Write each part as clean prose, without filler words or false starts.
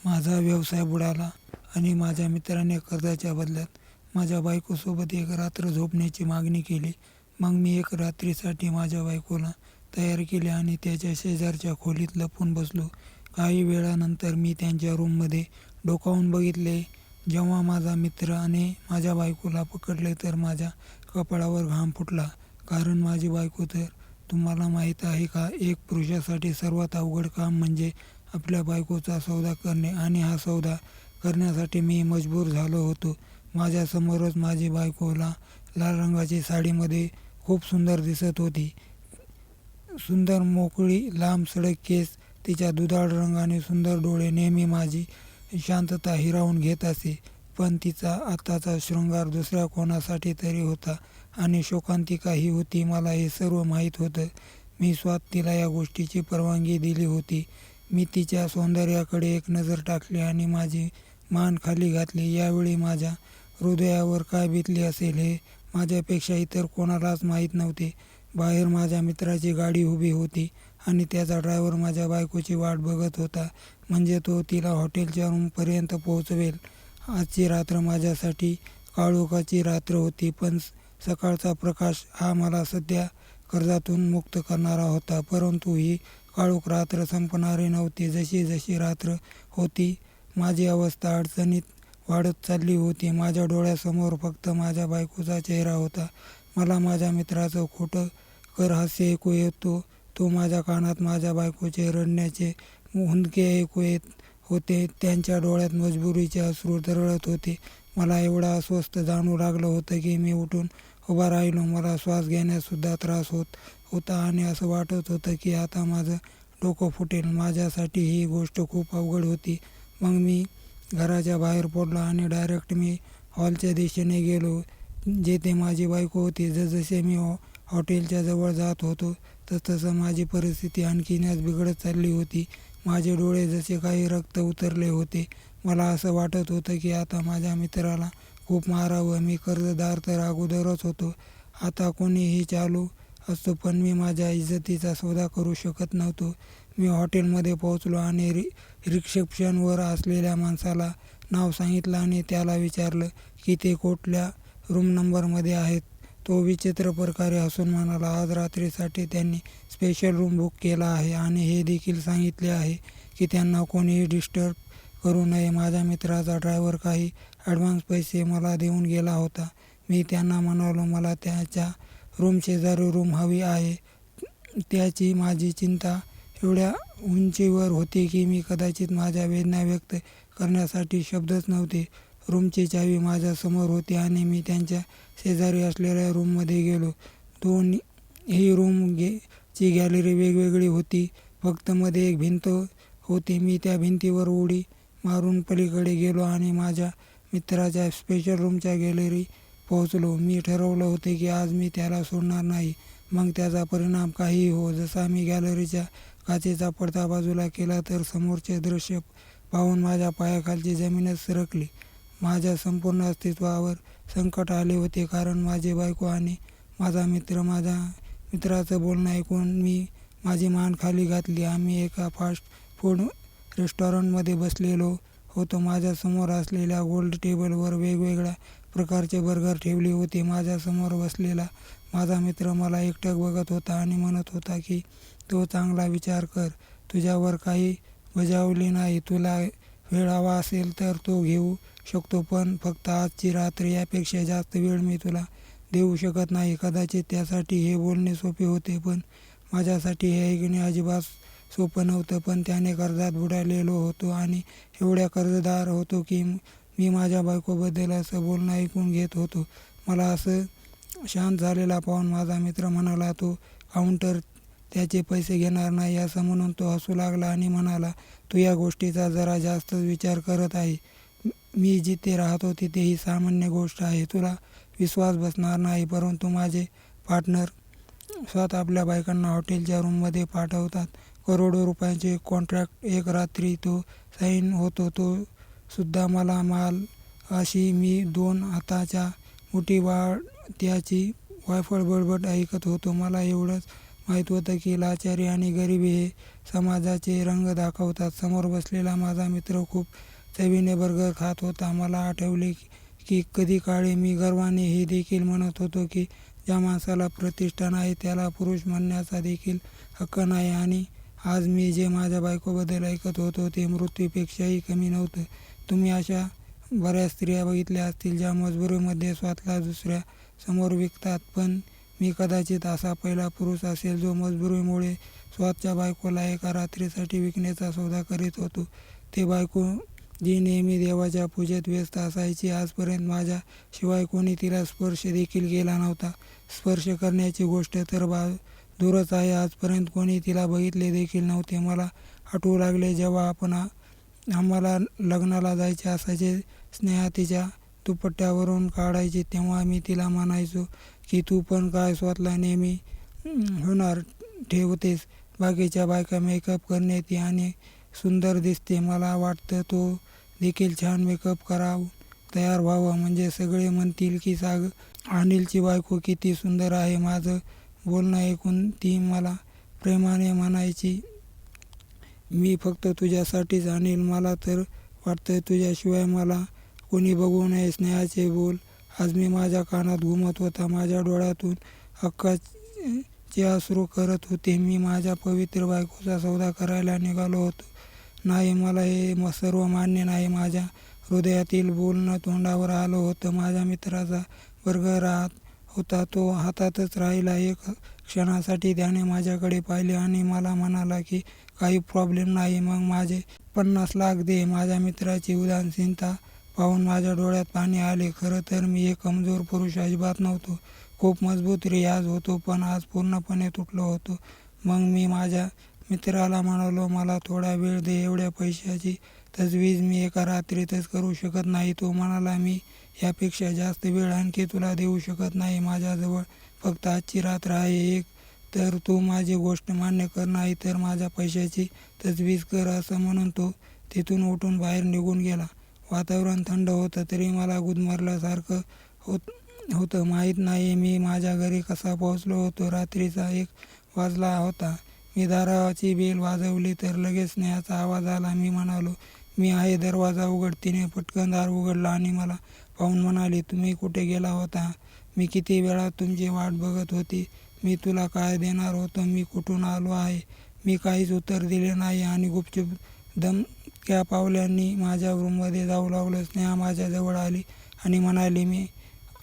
माझा व्यवसाय बुडाला आणि माझ्या मित्राने कर्जाच्या बदल्यात माझ्या बायकोसोबत एक रात्र झोपण्याची मागणी केली. मग मी एक रात्रीसाठी माझ्या बायकोला तयार केले आणि त्याच्या शेजारच्या खोलीत लपून बसलो. काही वेळानंतर मी त्यांच्या रूममध्ये डोकावून बघितले. जेव्हा माझा मित्राने माझ्या बायकोला पकडले तर माझ्या कपाळावर घाम फुटला. कारण माझी बायको तर तुम्हाला माहीत आहे का, एक पुरुषासाठी सर्वात अवघड काम म्हणजे आपल्या बायकोचा सौदा करणे आणि हा सौदा करण्यासाठी मी मजबूर झालो होतो. माझ्यासमोरच माझी बायको लाल रंगाची साडीमध्ये खूप सुंदर दिसत होती. सुंदर मोकळी लांब सडक केस, तिच्या दुधाळ रंग आणि सुंदर डोळे नेहमी माझी शांतता हिरावून घेत असे. पण तिचा आत्ताचा शृंगार दुसऱ्या कोणासाठी तरी होता आणि शोकांतिकाही होती. मला हे सर्व माहीत होतं. मी स्वतः तिला या गोष्टीची परवानगी दिली होती. मी तिच्या सौंदर्याकडे एक नजर टाकली आणि माझी मान खाली घातली. यावेळी माझ्या हृदयावर काय बेतले असेल हे माझ्यापेक्षा इतर कोणालाच माहीत नव्हते. बाहेर माझ्या मित्राची गाडी उभी होती आणि त्याचा ड्रायव्हर माझ्या बायकोची वाट बघत होता. म्हणजे तो तिला हॉटेलच्या रूमपर्यंत पोहोचवेल. आजची रात्र माझ्यासाठी काळोखाची रात्र होती, पण सकाळचा प्रकाश हा मला सध्या कर्जातून मुक्त करणारा होता. परंतु ही काळोख रात्र संपणारी नव्हती. जशी जशी रात्र होती माझी अवस्था अडचणीत वाढत चालली होती. माझ्या डोळ्यासमोर फक्त माझ्या बायकोचा चेहरा होता. मला माझ्या मित्राचं खोटं कर हास्य ऐकू येतो. तो माझ्या कानात माझ्या बायकोचे रडण्याचे हुंदके ऐकू येत होते. त्यांच्या डोळ्यात मजबुरीचे अश्रू तरळत होते. मला एवढा अस्वस्थ जाणू लागलं होतं की मी उठून उभा राहिलो. मला श्वास घेण्यासुद्धा त्रास होत होता आणि असं वाटत होतं की आता माझं डोकं फुटेल. माझ्यासाठी ही गोष्ट खूप अवघड होती. मग मी घराच्या बाहेर पडलो आणि डायरेक्ट मी हॉलच्या दिशेने गेलो, जेथे माझी बायको होती. जसजसे मी हॉटेलच्या जवळ जात होतो तसतसं माझी परिस्थिती आणखीनच बिघडत चालली होती. माझे डोळे जसे काही रक्त उतरले होते. मला असं वाटत होतं की आता माझ्या मित्राला खूप मारावं. मी कर्जदार तर अगोदरच होतो, आता कोणीही चालू असतो, पण मी माझ्या इज्जतीचा सौदा करू शकत नव्हतो. मी हॉटेलमध्ये पोहोचलो आणि रिसेप्शनवर असलेल्या माणसाला नाव सांगितलं आणि त्याला विचारलं की ते कुठल्या रूम नंबरमध्ये आहेत. तो विचित्र प्रकारे हसून म्हणाला, आज रात्रीसाठी त्यांनी स्पेशल रूम बुक केला आहे आणि हे देखील सांगितले आहे की त्यांना कोणीही डिस्टर्ब करू नये. माझ्या मित्राचा ड्रायव्हर काही ॲडव्हान्स पैसे मला देऊन गेला होता. मी त्यांना म्हणालो, मला त्याच्या रूम शेजारी रूम हवी आहे. त्याची माझी चिंता एवढ्या उंचीवर होती की मी कदाचित माझ्या वेदना व्यक्त करण्यासाठी शब्दच नव्हते. रूमची चावी माझ्यासमोर होती आणि मी त्यांच्या शेजारी असलेल्या रूममध्ये गेलो. दोन्ही ची गॅलरी वेगवेगळी होती. फक्त मध्ये एक भिंत होती. मी त्या भिंतीवर उडी मारून पलीकडे गेलो आणि माझ्या मित्राच्या स्पेशल रूमच्या गॅलरी पोहोचलो. मी ठरवलं होते की आज मी त्याला सोडणार नाही, मग त्याचा परिणाम काहीही हो. जसा मी गॅलरीच्या काचेचा पडदा बाजूला केला तर समोरचे दृश्य पाहून माझ्या पायाखालची जमीनच सरकली. माझ्या संपूर्ण अस्तित्वावर संकट आले होते. कारण माझी बायको आणि माझा मित्राचं बोलणं ऐकून मी माझी मान खाली घातली. आम्ही एका फास्ट फूड रेस्टॉरंटमध्ये बसलेलो होतो. माझ्यासमोर असलेल्या गोल्ड टेबलवर वेगवेगळ्या प्रकारचे बर्गर ठेवले होते. माझ्यासमोर बसलेला माझा मित्र मला एकटक बघत होता आणि म्हणत होता की तो चांगला विचार कर, तुझ्यावर काही बजावले नाही. तुला वेळ हवा असेल तर तो घेऊ शकतो, पण फक्त आजची रात्र. यापेक्षा जास्त वेळ मी तुला देऊ शकत नाही. कदाचित त्यासाठी हे बोलणे सोपे होते, पण माझ्यासाठी हे ऐकणे अजिबात सोपं नव्हतं. पण त्याने कर्जात बुडालेलो होतो आणि एवढ्या कर्जदार होतो की मी माझ्या बायकोबद्दल असं बोलणं ऐकून घेत होतो. मला असं शांत झालेला पाहून माझा मित्र म्हणाला, तो काउंटर त्याचे पैसे घेणार नाही. असं म्हणून तो हसू लागला आणि म्हणाला, तू या गोष्टीचा जरा जास्तच विचार करत आहे. मी जिथे राहतो तिथे ही सामान्य गोष्ट आहे. तुला विश्वास बसणार नाही, परंतु माझे पार्टनर स्वतः आपल्या बायकांना हॉटेलच्या रूममध्ये पाठवतात. करोडो रुपयांचे कॉन्ट्रॅक्ट एक रात्री तो साईन होतो, तो सुद्धा मला माल. अशी मी 2 हाताच्या मुठी त्याची वायफळ बडबड ऐकत होतो. मला एवढंच माहीत होतं की लाचारी आणि गरिबी हे समाजाचे रंग दाखवतात. समोर बसलेला माझा मित्र खूप चवीने बर्गर खात होता. मला आठवले की कधी काळी मी गर्वाने हे देखील म्हणत होतो की ज्या माणसाला प्रतिष्ठा नाही त्याला पुरुष म्हणण्याचा देखील हक्क नाही. आणि आज मी जे माझ्या बायकोबद्दल ऐकत होतो ते मृत्यूपेक्षाही कमी नव्हतं. तुम्ही अशा बऱ्याच स्त्रिया बघितल्या असतील ज्या मजबुरीमध्ये स्वतःला दुसऱ्या समोर विकतात. पण मी कदाचित असा पहिला पुरुष असेल जो मजबुरीमुळे स्वतःच्या बायकोला एका रात्रीसाठी विकण्याचा सौदा करीत होतो. ते बायको जी नेहमी देवाच्या पूजेत व्यस्त असायची. आजपर्यंत माझ्याशिवाय कोणी तिला स्पर्श देखील केला नव्हता. स्पर्श करण्याची गोष्ट तर दूरच आहे, आजपर्यंत कोणी तिला बघितले देखील नव्हते. मला आठवू लागले जेव्हा आम्हाला लग्नाला जायचे असायचे, स्नेहा तिच्या दुपट्ट्यावरून काढायची तेव्हा मी तिला म्हणायचो की तू पण काय स्वतःला नेहमी होणार ठेवतेस. बाकीच्या बायका मेकअप करण्यात आणि सुंदर दिसते. मला वाटतं तो देखील छान मेकअप करावं, तयार व्हावं, म्हणजे सगळे म्हणतील की अनिलची बायको किती सुंदर आहे. माझं बोलणं ऐकून ती मला प्रेमाने म्हणायची, मी फक्त तुझ्यासाठीच अनिल, मला तर वाटतं तुझ्याशिवाय मला कोणी बघू नये. स्नेहाचे बोल आज मी माझ्या कानात घुमत होता. माझ्या डोळ्यातून हक्काचे अश्रू करत होते. मी माझ्या पवित्र बायकोचा सौदा करायला निघालो होतो. नाही, मला हे सर्व मान्य नाही. माझ्या हृदयातील बोलणं तोंडावर आलं होतं. माझ्या मित्राचा बर्गर होता, तो हातातच राहिला. एक क्षणासाठी त्याने माझ्याकडे पाहिले आणि मला म्हणाला की काही प्रॉब्लेम नाही, मग माझे 50 लाख दे. माझ्या मित्राची उदासीनता पाहून माझ्या डोळ्यात पाणी आले. खरं तर मी एक कमजोर पुरुष अजिबात नव्हतो. खूप मजबूत रियाज होतो, पण आज पूर्णपणे तुटलो होतो. मग मी माझ्या मित्राला म्हणालो, मला थोडा वेळ दे. एवढ्या पैशाची तजवीज मी एका रात्रीतच करू शकत नाही. तो म्हणाला, मी यापेक्षा जास्त वेळ आणखी तुला देऊ शकत नाही. माझ्याजवळ फक्त आजची रात्र आहे. एक तर तू माझी गोष्ट मान्य कर, नाही तर माझ्या पैशाची तजवीज कर. असं म्हणून तो तिथून उठून बाहेर निघून गेला. वातावरण थंड होतं तरी मला गुदमरल्यासारखं होतं. माहीत नाही मी माझ्या घरी कसा पोहोचलो होतो. रात्रीचा 1 वाजला होता. मी दाराची बेल वाजवली तर लगेच स्नेहाचा आवाज आला. मी म्हणालो, मी आहे, दरवाजा उघड. तिने पटकन दार उघडला आणि मला पाहून म्हणाली, तुम्ही कुठे गेला होता? मी किती वेळा तुमची वाट बघत होती. मी तुला काय देणार होतो? मी कुठून आलो आहे? मी काहीच उत्तर दिले नाही आणि गुपचूप दमक्या पावलांनी माझ्या रूममध्ये जाऊ लागलो. स्नेहा माझ्याजवळ आली आणि म्हणाली, मी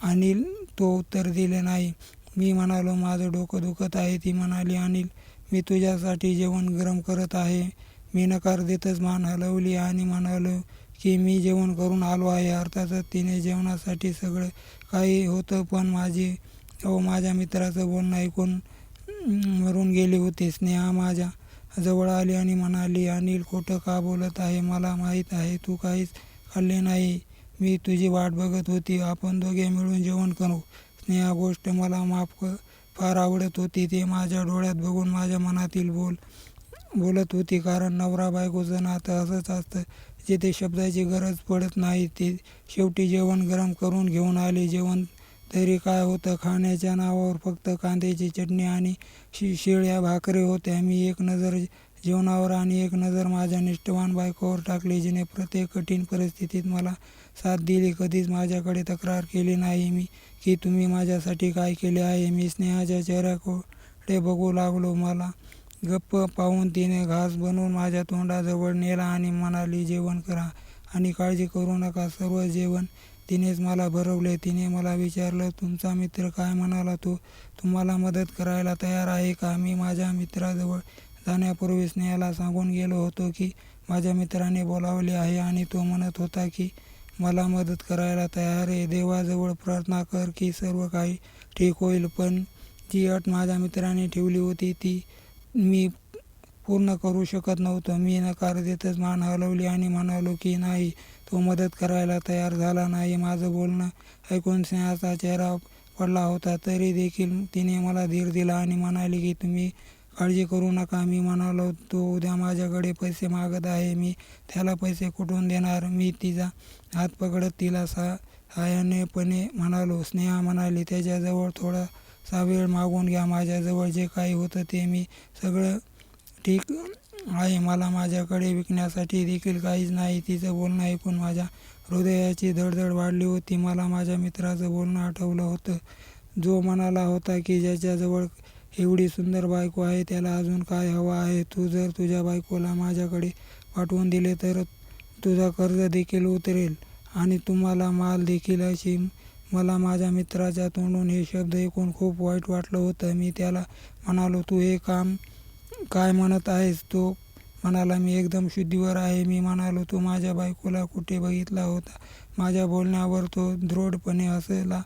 अनिल. तो उत्तर दिले नाही. मी म्हणालो, माझं डोकं दुखत आहे. ती म्हणाली, अनिल, मी तुझ्यासाठी जेवण गरम करत आहे. मी नकार देतच मान हलवली आणि म्हणालो की मी जेवण करून आलो आहे. अर्थातच तिने जेवणासाठी सगळं काही होतं, पण माझ्या मित्राचं बोलणं ऐकून मरून गेली होती. स्नेहा माझ्या जवळ आली आणि म्हणाली, अनिल खोटं का बोलत आहे? मला माहीत आहे तू काहीच खाल्ले नाही. मी तुझी वाट बघत होती. आपण दोघे मिळून जेवण करू. स्नेहा गोष्ट मला फार आवडत होती. ते माझ्या डोळ्यात बघून माझ्या मनातील बोलत होती. कारण नवरा बायकोचं नातं असंच असतं जिथे शब्दाची गरज पडत नाही. ते शेवटी जेवण गरम करून घेऊन आले. जेवण तरी काय होतं, खाण्याच्या नावावर फक्त कांद्याची चटणी आणि शिळ्या भाकरी होत्या. मी एक नजर जेवणावर आणि एक नजर माझ्या निष्ठावान बायकोवर टाकली, जिने प्रत्येक कठीण परिस्थितीत मला साथ दिली. कधीच माझ्याकडे तक्रार केली नाही मी की तुम्ही माझ्यासाठी काय केले आहे. मी स्नेहाच्या चेहऱ्याकडे बघू लागलो. मला गप्प पाहून तिने घास बनवून माझ्या तोंडाजवळ नेला आणि म्हणाली, जेवण करा आणि काळजी करू नका. सर्व जेवण तिनेच मला भरवले. तिने मला विचारलं, तुमचा मित्र काय म्हणाला? तो तुम्हाला मदत करायला तयार आहे का? मी माझ्या मित्राजवळ जाण्यापूर्वी स्नेहाला सांगून गेलो होतो की माझ्या मित्राने बोलावले आहे आणि तो म्हणत होता की मला मदत करायला तयार आहे. देवाजवळ प्रार्थना कर की सर्व काही ठीक होईल. पण जी अट माझ्या मित्राने ठेवली होती ती मी पूर्ण करू शकत नव्हतो. मी नकार देतच मान हलवली आणि म्हणालो की नाही. तो मदत करायला तयार झाला नाही. माझं बोलणं ऐकून स्नेहाचा चेहरा पडला होता. तरी देखील तिने मला धीर दिला आणि म्हणाली की तुम्ही काळजी करू नका. मी म्हणालो, तो उद्या माझ्याकडे पैसे मागत आहे. मी त्याला पैसे कुठून देणार? मी तिचा हात पकडत तिला सहाय्यपणे म्हणालो. स्नेहा म्हणाली, त्याच्याजवळ थोडा वेळ मागून घ्या. माझ्याजवळ जे काही होतं ते मी सगळं ठीक आहे. मला माझ्याकडे विकण्यासाठी देखील काहीच नाही. तिचं बोलणं ऐकून माझ्या हृदयाची धडधड वाढली होती. मला माझ्या मित्राचं बोलणं आठवलं होतं, जो म्हणाला होता की ज्याच्याजवळ एवढी सुंदर बायको आहे त्याला अजून काय हवं आहे. तू जर तुझ्या बायकोला माझ्याकडे पाठवून दिले तर तुझं कर्ज देखील उतरेल आणि तुम्हाला माल देखील. अशी मला माझ्या मित्राच्या तोंडून हे शब्द ऐकून खूप वाईट वाटलं होतं. मी त्याला म्हणालो, तू हे काम काय म्हणत आहेस? तो म्हणाला, मी एकदम शुद्धीवर आहे. मी म्हणालो, तू माझ्या बायकोला कुठे बघितला होता? माझ्या बोलण्यावर तो दृढपणे हसला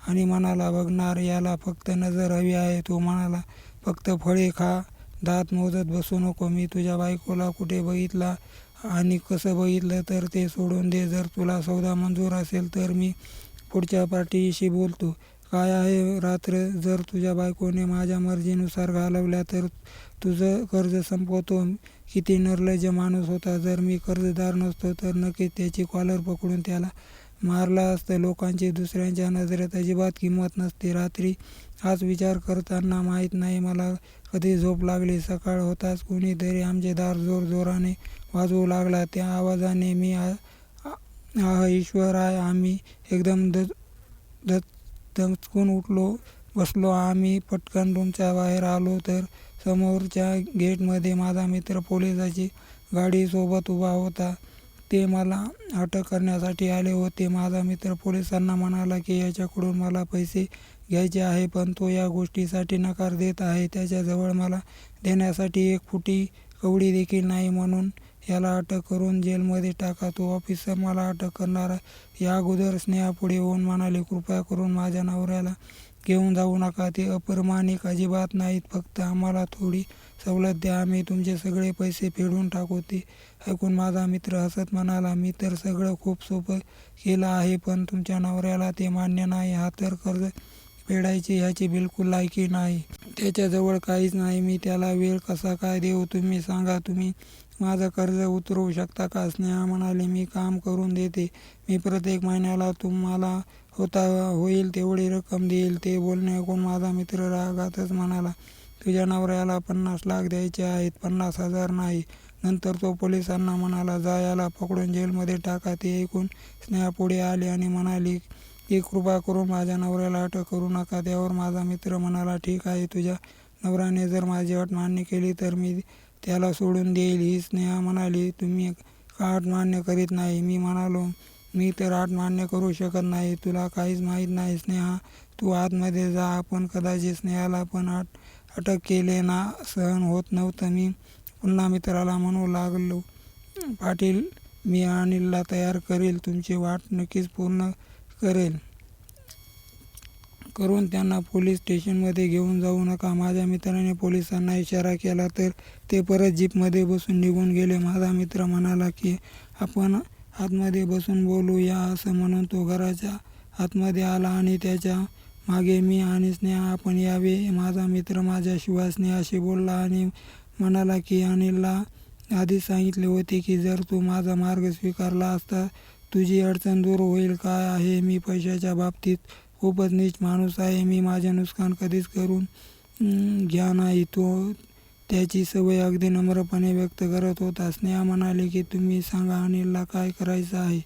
आणि म्हणाला, बघणार, याला फक्त नजर हवी आहे. तो म्हणाला, फक्त फळे खा, दात मोजत बसू नको. मी तुझ्या बायकोला कुठे बघितला आणि कसं बघितलं तर ते सोडून दे. जर तुला सौदा मंजूर असेल तर मी पुढच्या पार्टीशी बोलतो. काय आहे रात्र, जर तुझ्या बायकोने माझ्या मर्जीनुसार घालवल्या तर तुझं कर्ज संपवतो. किती निर्लज्ज माणूस होता. जर मी कर्जदार नसतो तर नक्कीच त्याची कॉलर पकडून त्याला मारलं असतं. लोकांची दुसऱ्यांच्या नजरेत अजिबात किंमत नसते. रात्री हाच विचार करताना माहीत नाही मला कधी झोप लागली. सकाळ होताच कोणीतरी आमचे दार जोरजोराने वाजवू लागला. त्या आवाजाने मी आह ईश्वर आहे. आम्ही एकदम दचकून बसलो. आम्ही पटकन रूमच्या बाहेर आलो तर समोरच्या गेटमध्ये माझा मित्र पोलिसाची गाडी सोबत उभा होता. ते मला अटक करण्यासाठी आले होते. माझा मित्र पोलिसांना म्हणाला की याच्याकडून मला पैसे घ्यायचे आहे, पण तो या गोष्टीसाठी नकार देत आहे. त्याच्याजवळ मला देण्यासाठी एक फुटी कवडी देखील नाही, म्हणून याला अटक करून जेलमध्ये टाका. तो ऑफिसर मला अटक करणारा या अगोदर स्नेहापुढे होऊन म्हणाले, कृपया करून माझ्या नवऱ्याला घेऊन जाऊ नका. ते अप्रामाणिक अजिबात नाहीत. फक्त आम्हाला थोडी सवलत द्या, आम्ही तुमचे सगळे पैसे फेडून टाकू. ते ऐकून माझा मित्र हसत म्हणाला, मी तर सगळं खूप सोपं केलं आहे, पण तुमच्या नवऱ्याला ते मान्य नाही. हा तर कर्ज फेडायची ह्याची बिलकुल लायकी नाही. त्याच्याजवळ काहीच नाही. मी त्याला वेळ कसा काय देऊ? तुम्ही सांगा. तुम्ही माझं कर्ज उतरवू शकता का? स्नेहा म्हणाली, मी काम करून देते. मी प्रत्येक महिन्याला तुम्हाला होईल तेवढी रक्कम देईल. ते बोलणे ऐकून माझा मित्र रागातच म्हणाला, तुझ्या नवऱ्याला 50 लाख द्यायचे आहेत, 50,000 नाही. नंतर तो पोलिसांना म्हणाला, जा याला पकडून जेलमध्ये टाका. ते ऐकून स्नेहा पुढे आली आणि म्हणाली की कृपा करून माझ्या नवऱ्याला अटक करू नका. त्यावर माझा मित्र म्हणाला, ठीक आहे, तुझ्या नवऱ्याने जर माझी अट मान्य केली तर मी त्याला सोडून देईल. ही स्नेहा म्हणाली, तुम्ही का अट मान्य करीत नाही? मी म्हणालो, मी तर अट मान्य करू शकत नाही. तुला काहीच माहीत नाही. स्नेहा, तू आतमध्ये जा. आपण कदाचित स्नेहाला पण अटक केले ना. सहन होत नव्हतं. मी पुन्हा मित्राला म्हणू लागलो, पाटील, मी अनिलला तयार करेल. तुमची वाट नक्कीच पूर्ण करून त्यांना पोलीस स्टेशनमध्ये घेऊन जाऊ नका. माझ्या मित्राने पोलिसांना इशारा केला तर ते परत जीपमध्ये बसून निघून गेले. माझा मित्र म्हणाला की आपण आतमध्ये बसून बोलूया. असं म्हणून तो घराच्या आतमध्ये आला आणि त्याच्या मागे मी आणि स्नेहा आपण यावे. माझा मित्र माझ्याशिवाय स्नेहाशी बोलला आणि म्हणाला की अनिलला आधीच सांगितले होते की जर तू माझा मार्ग स्वीकारला असता तुझी अडचण दूर होईल. काय आहे, मी पैशाच्या बाबतीत खूपच नीच माणूस आहे. मी माझे नुकसान कधीच करून घ्या नाही. तो त्याची सवय अगदी नम्रपणे व्यक्त करत होता. स्नेहा म्हणाली की तुम्ही सांगा अनिलला काय करायचं आहे.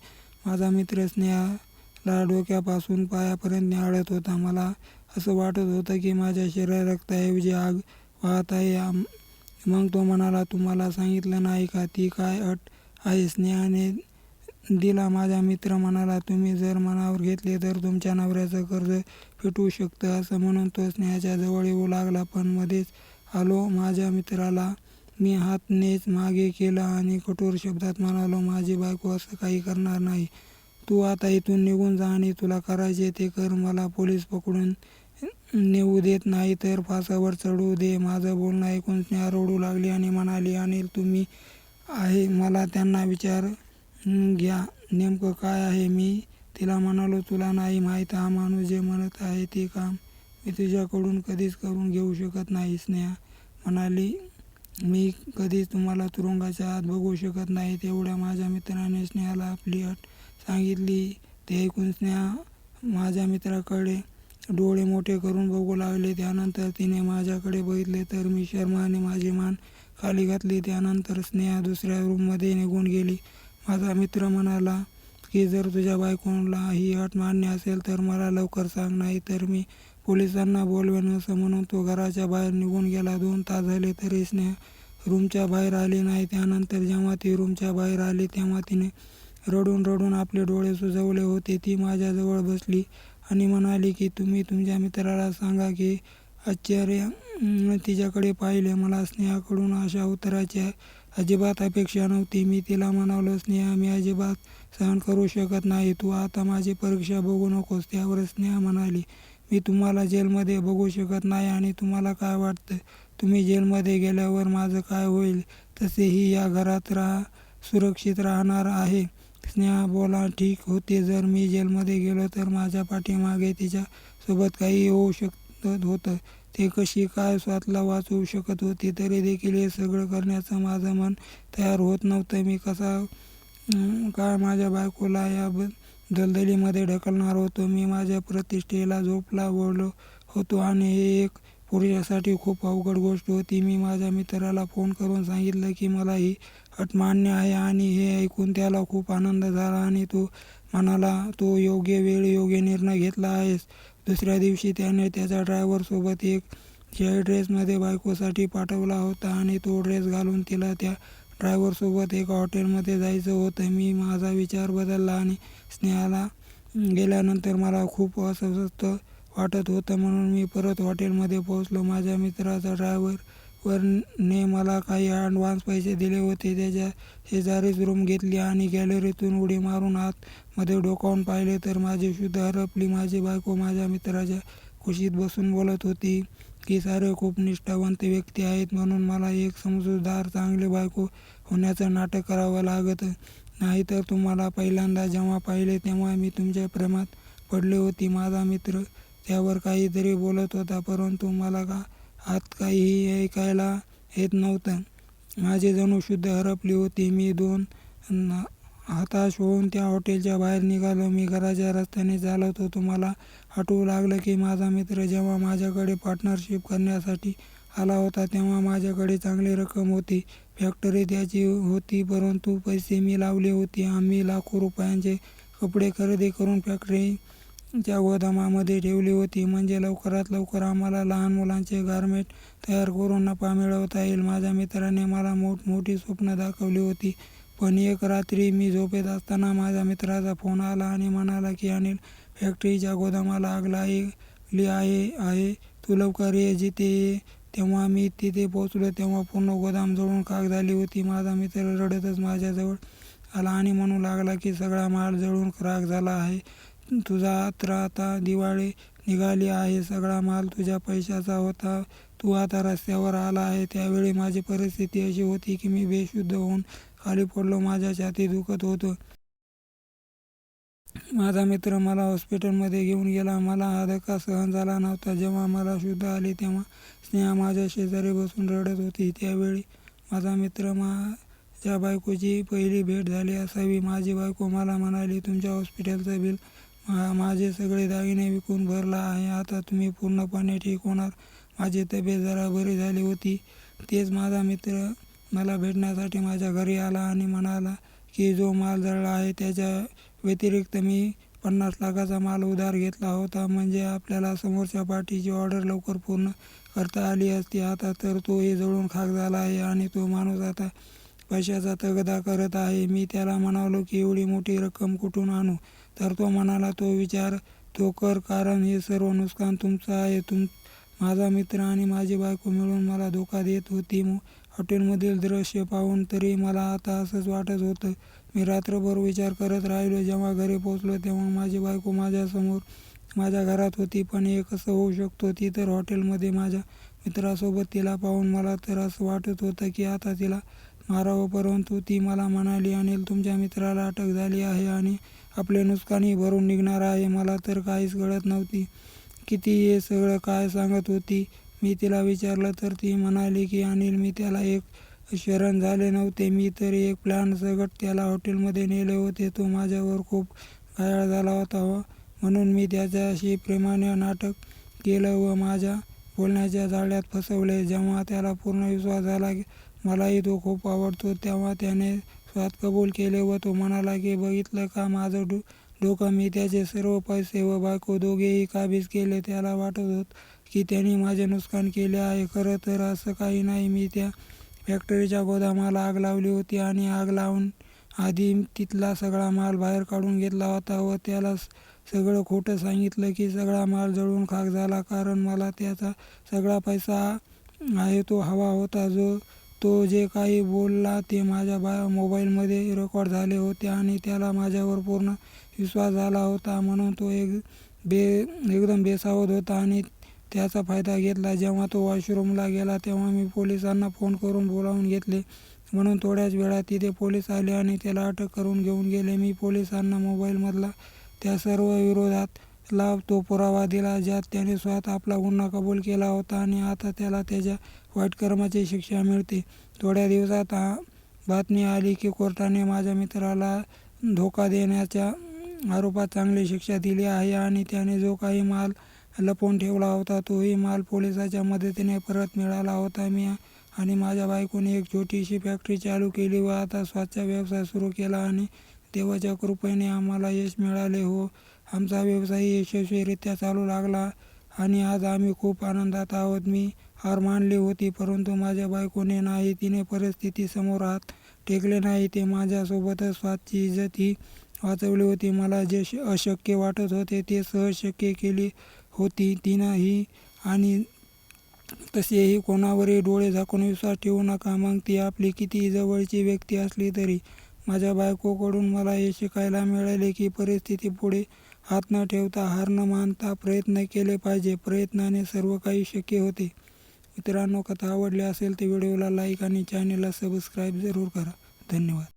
माझा मित्र स्नेहाला डोक्यापासून पायापर्यंत न्याहाळत होता. मला असं वाटत होतं की माझ्या शरीरात रक्ताऐवजी आग वाहत आहे. मग तो म्हणाला, तुम्हाला सांगितलं नाही का ती काय अट आहे? स्नेहाने दिला. माझा मित्र म्हणाला, तुम्ही जर मनावर घेतले तर तुमच्या नवऱ्याचं कर्ज फिटू शकतं. असं म्हणून तो स्नेहाच्या जवळ येऊ लागला, पण मध्येच आलो. माझ्या मित्राला मी हातनेच मागे केलं आणि कठोर शब्दात म्हणालो, माझी बायको असं काही करणार नाही. तू आता इथून निघून जा आणि तुला करायचे ते कर. मला पोलीस पकडून नेऊ देत नाही तर फासावर चढवू दे. माझं बोलणं ऐकून स्नेहा रडू लागली आणि म्हणाली, अनिल तुम्ही आहे, मला त्यांना घ्या, नेमकं काय आहे? मी तिला म्हणालो, तुला नाही माहीत, हा माणूस जे म्हणत आहे ते काम मी तुझ्याकडून कधीच करून घेऊ शकत नाही. स्नेहा म्हणाली, मी कधीच तुम्हाला तुरुंगाच्या आत बघू शकत नाही. तेवढ्या माझ्या मित्राने स्नेहाला आपली अट सांगितली. ते ऐकून स्नेहा माझ्या मित्राकडे डोळे मोठे करून बघू लागले. त्यानंतर तिने माझ्याकडे बघितले तर मी शरमाने माझी मान खाली घातली. त्यानंतर स्नेहा दुसऱ्या रूममध्ये निघून गेली. माझा मित्र म्हणाला की जर तुझ्या बायकोला ही अट मान्य असेल तर मला लवकर सांग, नाही तर मी पोलिसांना बोलवेन. असं म्हणून तो घराच्या बाहेर निघून गेला. 2 तास झाले तरी स्नेहा रूमच्या बाहेर आली नाही. त्यानंतर जेव्हा ती रूमच्या बाहेर आली तेव्हा तिने रडून रडून आपले डोळे सुजवले होते. ती माझ्याजवळ बसली आणि म्हणाली की तुम्ही तुमच्या मित्राला सांगा की आश्चर्य तिच्याकडे पाहिले. मला स्नेहाकडून अशा उत्तराची अजिबात अपेक्षा नव्हती. मी तिला म्हणालो, स्नेहा मी अजिबात सहन करू शकत नाही. तू आता माझी परीक्षा बघू नकोस. त्यावर स्नेहा म्हणाली, मी तुम्हाला जेलमध्ये बघू शकत नाही आणि तुम्हाला काय वाटतं तुम्ही जेलमध्ये गेल्यावर माझं काय होईल? तसेही या घरात सुरक्षित राहणार आहे. स्नेहा बोला ठीक होते. जर मी जेलमध्ये गेलो तर माझ्या पाठीमागे तिच्या सोबत काही होऊ शकत होतं. ते कशी काय स्वतःला वाचवू शकत होती. तरी देखील हे सगळं करण्याचं माझं मन तयार होत नव्हतं. मी कसा काय माझ्या बायकोला या दलदलीमध्ये ढकलणार होतो. मी माझ्या प्रतिष्ठेला झोपला बोललो होतो आणि हे एक पुरुषासाठी खूप अवघड गोष्ट होती. मी माझ्या मित्राला फोन करून सांगितलं की मला ही अट मान्य आहे आणि हे ऐकून त्याला खूप आनंद झाला आणि तो म्हणाला तो योग्य वेळ योग्य निर्णय घेतला आहेस. दुसऱ्या दिवशी त्याने त्याच्या ड्रायव्हरसोबत एक शाही ड्रेसमध्ये बायकोसाठी पाठवला होता आणि तो ड्रेस घालून तिला त्या ड्रायव्हरसोबत एका हॉटेलमध्ये जायचं होतं. मी माझा विचार बदलला आणि स्नेहाला गेल्यानंतर मला खूप अस्वस्थ वाटत होतं म्हणून मी परत हॉटेलमध्ये पोहोचलो. माझ्या मित्राचा ड्रायव्हरने मला काही ॲडव्हान्स पैसे दिले होते. त्याच्या शेजारीच रूम घेतली आणि गॅलरीतून उडी मारून आतमध्ये डोकावून पाहिले तर माझी शुद्ध हरपली. माझी बायको माझ्या मित्राच्या कुशीत बसून बोलत होती की सारे खूप निष्ठावंत व्यक्ती आहेत म्हणून मला एक समजूतदार चांगली बायको होण्याचं नाटक करावं लागत नाही. तर तुम्हाला पहिल्यांदा जेव्हा पाहिले तेव्हा मी तुमच्या प्रेमात पडली होती. माझा मित्र त्यावर काहीतरी बोलत होता परंतु मला आत काहीही ऐकायला येत नव्हतं. माझी जणू शुद्ध हरपली होती. मी हताश होऊन त्या हॉटेलच्या बाहेर निघालो. मी घराच्या रस्त्याने चालत होतो. मला आठवू लागलं की माझा मित्र जेव्हा माझ्याकडे पार्टनरशिप करण्यासाठी आला होता तेव्हा माझ्याकडे चांगली रक्कम होती. फॅक्टरी त्याची होती परंतु पैसे मी लावले होते. आम्ही लाखो रुपयांचे कपडे खरेदी करून फॅक्टरीच्या गोदामामध्ये ठेवली होती म्हणजे लवकरात लवकर आम्हाला लहान मुलांचे गारमेंट तयार करून नफा मिळवता येईल. माझ्या मित्राने मला मोठमोठी स्वप्न दाखवली होती. पण एक रात्री मी झोपेत असताना माझ्या मित्राचा फोन आला आणि म्हणाला की अनिल, फॅक्टरीच्या गोदामाला आग लागली आहे. तू लवकर ये. जिथे ये. तेव्हा मी तिथे पोहोचलो तेव्हा पूर्ण गोदाम जळून खाक झाली होती. माझा मित्र रडतच माझ्याजवळ आला आणि म्हणू लागला की सगळा माल जळून राख झाला आहे. तुझा आता दिवाळी निघाली आहे. सगळा माल तुझ्या पैशाचा होता. तू आता रस्त्यावर आला आहे. त्यावेळी माझी परिस्थिती अशी होती की मी बेशुद्ध होऊन खाली पडलो. माझ्या छातीत दुखत होतं. माझा मित्र मला हॉस्पिटलमध्ये घेऊन गेला. मला हा धक्का सहन झाला नव्हता. जेव्हा मला शुद्ध आले तेव्हा स्नेहा माझ्या शेजारी बसून रडत होती. त्यावेळी माझा मित्र माझ्या बायकोची पहिली भेट झाली असावी. माझी बायको मला म्हणाली, तुमच्या हॉस्पिटलचं बिल माझे सगळे दागिने विकून भरला आहे. आता तुम्ही पूर्णपणे ठीक होणार. माझी तब्येत जरा बरी झाली होती. तेच माझा मित्र मला भेटण्यासाठी माझ्या घरी आला आणि म्हणाला की जो माल जळला आहे त्याच्या व्यतिरिक्त मी 50 लाखाचा माल उधार घेतला होता म्हणजे आपल्याला समोरच्या पार्टीची ऑर्डर लवकर पूर्ण करता आली असती. आता तर तोही जळून खाक झाला आहे आणि तो माणूस आता पैशाचा तगादा करत आहे. मी त्याला म्हणालो की एवढी मोठी रक्कम कुठून आणू? तर तो म्हणाला तो विचार तो कर कारण हे सर्व नुकसान तुमचं आहे. माझा मित्र आणि माझी बायको मिळून मला धोका देत होती. हॉटेलमधील दृश्य पाहून तरी मला आता असंच वाटत होतं. मी रात्रभर विचार करत राहिलो. जेव्हा घरी पोहोचलो तेव्हा माझी बायको माझ्यासमोर माझ्या घरात होती. पण हे कसं होऊ शकतो? ती तर हॉटेलमध्ये माझ्या मित्रासोबत. तिला पाहून मला तर असं वाटत होतं की आता तिला मारावं. परंतु ती मला म्हणाली, अनिल तुमच्या मित्राला अटक झाली आहे आणि आपले नुकसानही भरून निघणार आहे. मला तर काहीच कळत नव्हती की ती हे सगळं काय सांगत होती. मी तिला विचारलं तर ती म्हणाली की अनिल मी त्याला एक शरण झाले नव्हते. मी तर एक प्लॅन सगट त्याला हॉटेलमध्ये नेले होते. तो माझ्यावर खूप घायाळ झाला होता. म्हणून मी त्याच्याशी प्रेमाने नाटक केलं व माझ्या बोलण्याच्या जाळ्यात फसवले. जेव्हा त्याला पूर्ण विश्वास झाला की मलाही तो खूप आवडतो, तेव्हा त्याने स्वात कबूल केले व तो म्हणाला की बघितलं का माझं डोकं, मी त्याचे सर्व पैसे व बायको दोघेही काबीज केले. त्याला वाटत होत की त्यांनी माझे नुकसान केले आहे. खरं तर असं काही नाही. मी त्या फॅक्टरीच्या गोदामाला आग लावली होती आणि आग लावून आधी तिथला सगळा माल बाहेर काढून घेतला होता व त्याला सगळं खोटं सांगितलं की सगळा माल जळून खाक झाला, कारण मला त्याचा सगळा पैसा आहे तो हवा होता. तो जे काही बोलला ते माझ्या मोबाईलमध्ये रेकॉर्ड झाले होते आणि त्याला माझ्यावर पूर्ण विश्वास झाला होता, म्हणून तो एकदम बेसावध होता आणि त्याचा फायदा घेतला. जेव्हा तो वॉशरूमला गेला तेव्हा मी पोलिसांना फोन करून बोलावून घेतले, म्हणून थोड्याच वेळात तिथे पोलीस आले आणि त्याला अटक करून घेऊन गेले. मी पोलिसांना मोबाईलमधला त्या सर्व विरोधातला तो पुरावा दिला ज्यात त्याने स्वतः आपला गुन्हा कबूल केला होता आणि आता त्याला त्याच्या वाईट कर्माची शिक्षा मिळते. थोड्या दिवसात बातमी आली की कोर्टाने माझ्या मित्राला धोका देण्याच्या आरोपात चांगली शिक्षा दिली आहे आणि त्याने जो काही माल लपवून ठेवला होता तोही माल पोलिसांच्या मदतीने परत मिळाला होता. मी आणि माझ्या बायकोने एक छोटीशी फॅक्टरी चालू केली व आता स्वतःचा व्यवसाय सुरू केला आणि देवाच्या कृपेने आम्हाला यश मिळाले हो. आमचा व्यवसाय यशस्वीरित्या चालू लागला आणि आज आम्ही खूप आनंदात आहोत. मी हार मानली होती, परंतु माझ्या बायकोने नाही. तिने परिस्थितीसमोर हात टेकले नाही. ते माझ्यासोबतच स्वतःची इज्जतही वाचवली होती. मला जे अशक्य वाटत होते ते सहज शक्य केली होती तिनंही. आणि तसेही कोणावरही डोळे झाकून विश्वास ठेवू नका, मग ती आपली कितीही जवळची व्यक्ती असली तरी. माझ्या बायकोकडून मला हे शिकायला मिळाले की परिस्थितीपुढे हात न ठेवता, हार न मानता प्रयत्न केले पाहिजे. प्रयत्नाने सर्व काही शक्य होते. मित्रांनो, कथा आवडली असेल तर व्हिडिओला लाईक आणि चॅनेलला सबस्क्राईब जरूर करा. धन्यवाद.